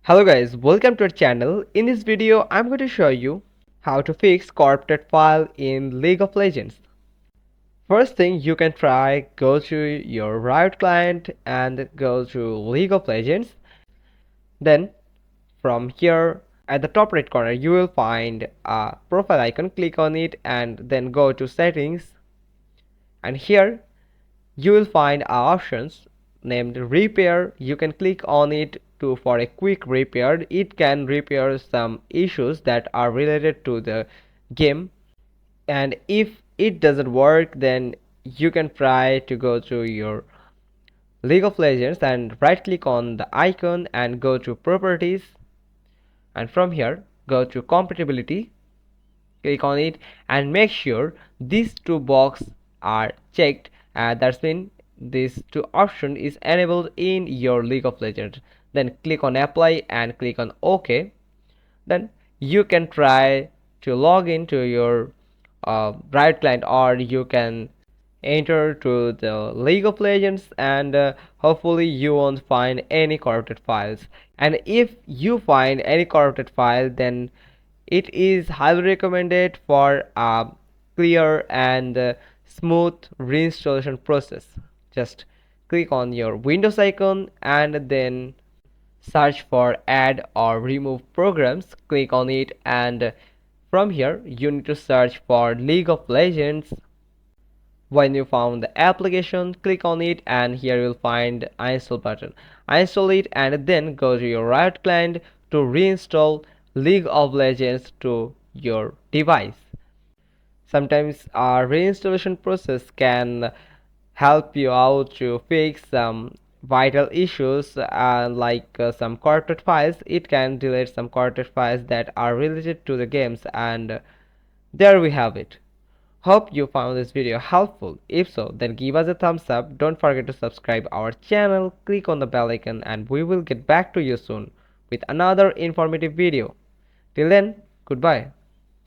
Hello guys, welcome to our channel. In this video, I'm going to show you how to fix corrupted file in League of Legends. First thing you can try, go to your Riot client and go to League of Legends. Then from here at the top right corner, you will find a profile icon. Click on it and then go to settings. And here you will find options named repair. You can click on it to for a quick repair. It can repair some issues that are related to the game, and if it doesn't work, then you can try to go to your League of Legends and right click on the icon and go to properties, and from here go to compatibility. Click on it and make sure these two boxes are checked, and that's mean this two option is enabled in your League of Legends. Then click on apply and click on OK. Then you can try to log into your Riot client, or you can enter to the League of Legends, and hopefully you won't find any corrupted files. And if you find any corrupted file, then it is highly recommended for a clear and smooth reinstallation process. Just click on your Windows icon and then search for add or remove programs. Click on it, and from here you need to search for League of Legends. When you found the application, click on it and here you'll find uninstall button. Install it and then go to your Riot client to reinstall League of Legends to your device. Sometimes our reinstallation process can help you out to fix some vital issues, like some corrupted files. It can delete some corrupted files that are related to the games, and there we have it. Hope you found this video helpful. If so, then give us a thumbs up. Don't forget to subscribe our channel, click on the bell icon, and we will get back to you soon with another informative video. Till then, goodbye.